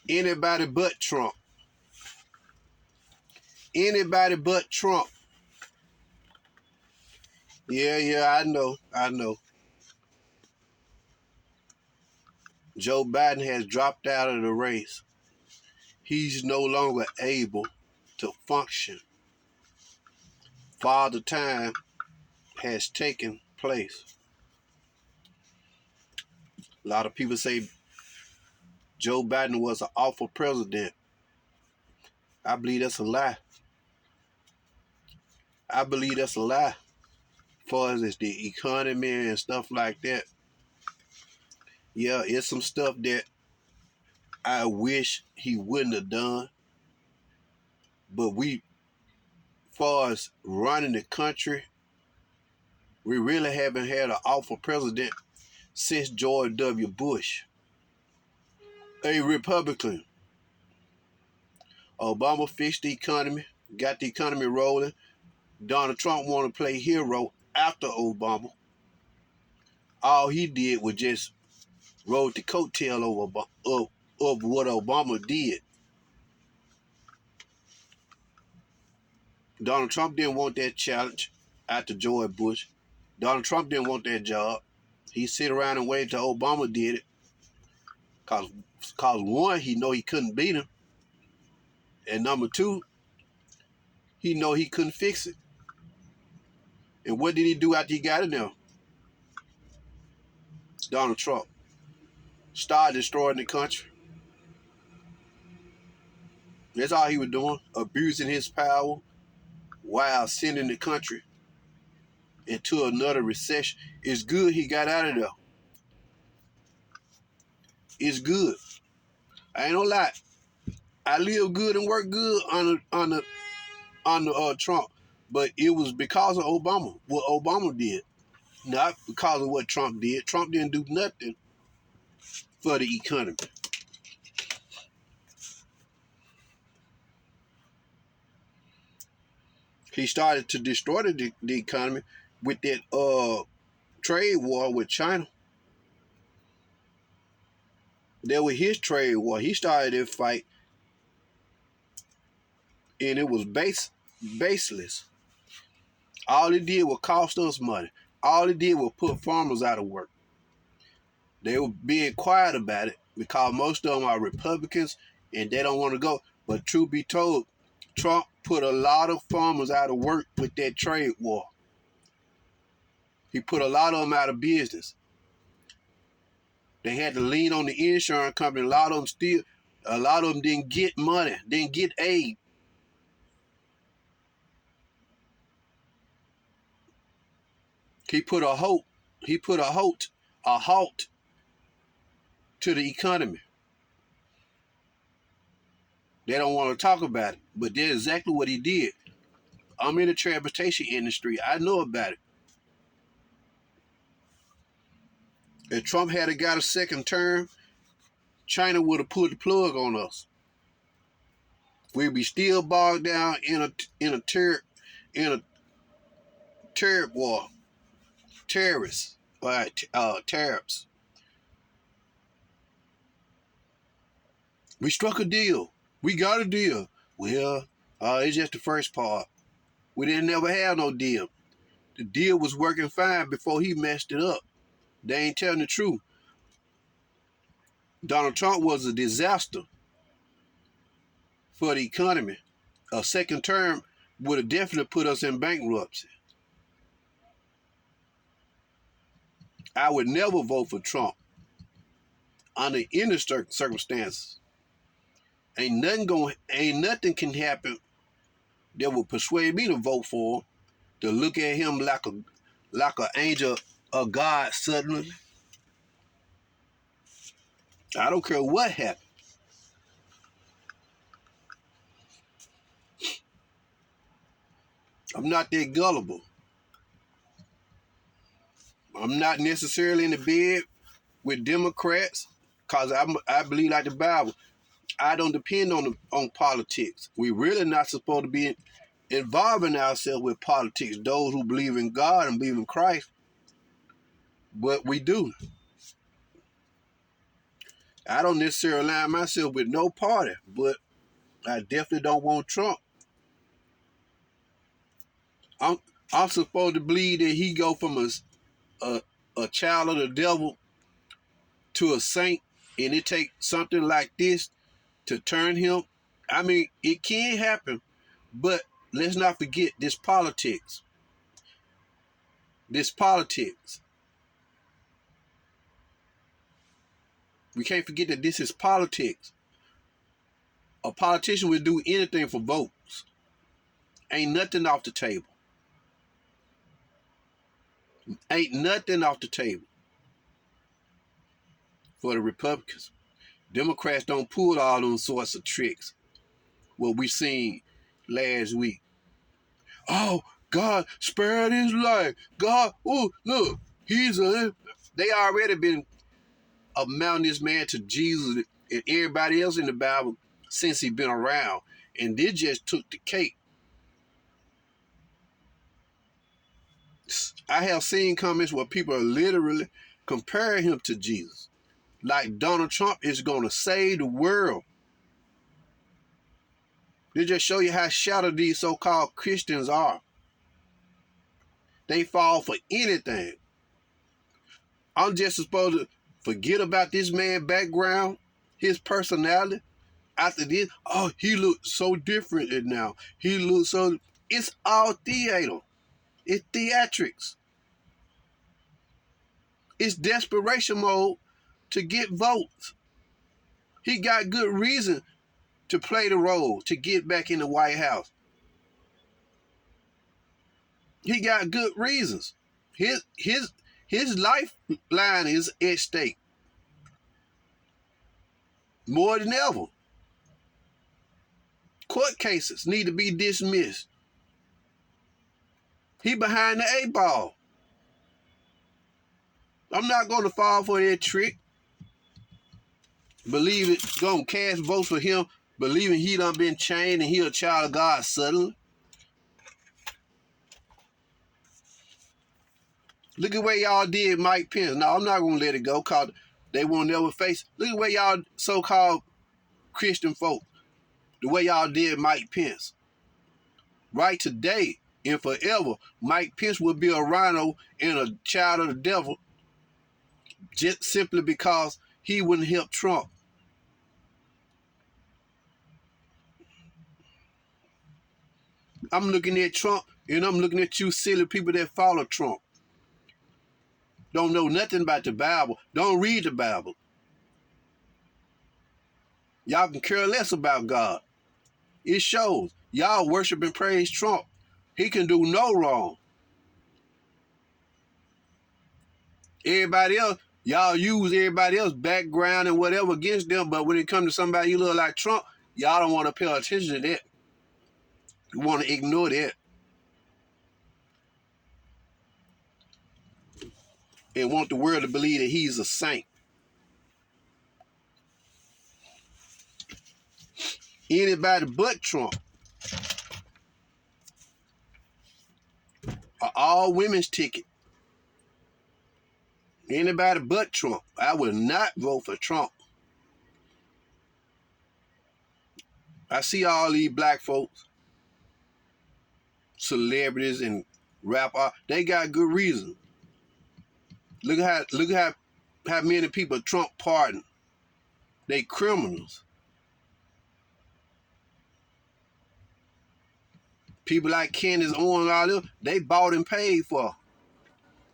Anybody but Trump. Anybody but Trump. Yeah, I know. Joe Biden has dropped out of the race. He's no longer able to function. Father time has taken place. A lot of people say Joe Biden was an awful president. I believe that's a lie. I believe that's a lie. As far as the economy and stuff like that. Yeah, it's some stuff that I wish he wouldn't have done. But far as running the country, we really haven't had an awful president since George W. Bush. A Republican. Obama fixed the economy, got the economy rolling. Donald Trump wanted to play hero after Obama. All he did was just rode the coattail of what Obama did. Donald Trump didn't want that challenge after George Bush. Donald Trump didn't want that job. He sit around and waited till Obama did it. Cause one, he know he couldn't beat him. And number two, he know he couldn't fix it. And what did he do after he got in there? Donald Trump started destroying the country. That's all he was doing, abusing his power while sending the country into another recession. It's good he got out of there. It's good. I ain't gonna lie. I live good and work good under Trump, but it was because of Obama. What Obama did, not because of what Trump did. Trump didn't do nothing for the economy. He started to destroy the economy with that trade war with China. That was his trade war. He started that fight, and it was baseless. All it did was cost us money. All it did was put farmers out of work. They were being quiet about it because most of them are Republicans and they don't want to go. But truth be told, Trump put a lot of farmers out of work with that trade war. He put a lot of them out of business. They had to lean on the insurance company. A lot of them didn't get money, didn't get aid. He put a halt to the economy. They don't want to talk about it, but that's exactly what he did. I'm in the transportation industry. I know about it. If Trump had got a second term, China would have pulled the plug on us. We'd be still bogged down in a tariff war, tariffs. We struck a deal. We got a deal. Well, it's just the first part. We didn't never have no deal. The deal was working fine before he messed it up. They ain't telling the truth. Donald Trump was a disaster for the economy. A second term would have definitely put us in bankruptcy. I would never vote for Trump under any circumstances. Ain't nothing can happen that would persuade me to vote for him, to look at him like an angel of God suddenly. I don't care what happened. I'm not that gullible. I'm not necessarily in the bed with Democrats because I believe like the Bible. I don't depend on politics. We really not supposed to be involving ourselves with politics, those who believe in God and believe in Christ. But we do. I don't necessarily align myself with no party, but I definitely don't want Trump. I'm I'm supposed to believe that he go from a child of the devil to a saint, and it take something like this to turn him. I mean, it can happen, but let's not forget this politics. This politics. We can't forget that this is politics. A politician would do anything for votes. Ain't nothing off the table. Ain't nothing off the table for the Republicans. Democrats don't pull all those sorts of tricks. What we seen last week. Oh, God spared his life. God, oh, look, they already been amounting this man to Jesus and everybody else in the Bible since he been around. And this just took the cake. I have seen comments where people are literally comparing him to Jesus. Like Donald Trump is going to save the world. They just show you how shallow these so-called Christians are. They fall for anything. I'm just supposed to forget about this man's background, his personality. After this, oh, he looks so different now. He looks so... It's all theater. It's theatrics. It's desperation mode to get votes. He got good reason to play the role, to get back in the White House. He got good reasons. His lifeline is at stake. More than ever. Court cases need to be dismissed. He behind the 8 ball. I'm not going to fall for that trick. Believe it, going to cast votes for him, believing he done been chained and he a child of God suddenly. Look at where y'all did Mike Pence. No, I'm not going to let it go because they won't never face. Look at where y'all so-called Christian folk, the way y'all did Mike Pence. Right today and forever, Mike Pence will be a rhino and a child of the devil just simply because he wouldn't help Trump. I'm looking at Trump and I'm looking at you silly people that follow Trump. Don't know nothing about the Bible. Don't read the Bible. Y'all can care less about God. It shows. Y'all worship and praise Trump. He can do no wrong. Everybody else, y'all use everybody else's background and whatever against them, but when it comes to somebody you look like Trump, y'all don't want to pay attention to that. You want to ignore that. And want the world to believe that he's a saint. Anybody but Trump. An all women's ticket. Anybody but Trump. I will not vote for Trump. I see all these black folks, celebrities and rap art, they got good reason. Look at how many people Trump pardoned. They criminals. People like Candace Owens, all them, they bought and paid for.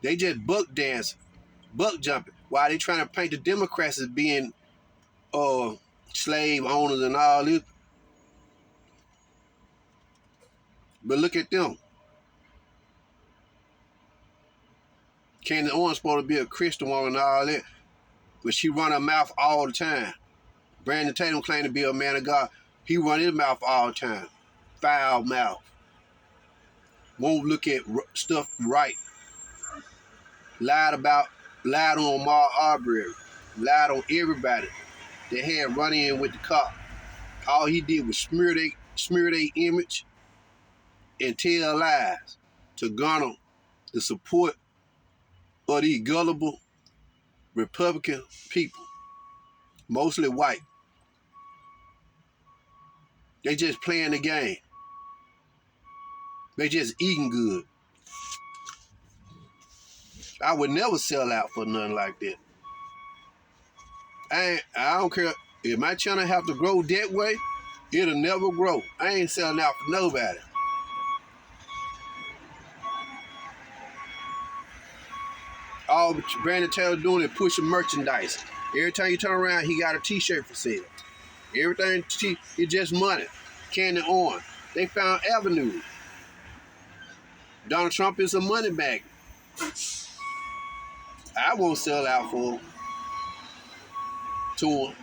They just buck dancing, buck jumping, while they trying to paint the Democrats as being slave owners and all this. But look at them. Candace Owens supposed to be a Christian woman and all that, but she run her mouth all the time. Brandon Tatum claimed to be a man of God. He run his mouth all the time. Foul mouth. Won't look at stuff right. Lied on Mark Arbery. Lied on everybody that had run in with the cop. All he did was smear their image and tell lies to garner the support of these gullible Republican people. mostly white. They just playing the game. They just eating good. I would never sell out for nothing like that. I don't care if my channel have to grow that way, it'll never grow. I ain't selling out for nobody. All Brandon Taylor doing is pushing merchandise. Every time you turn around, he got a t-shirt for sale. Everything is just money. Candy on. They found avenues. Donald Trump is a money bag. I won't sell out for to him.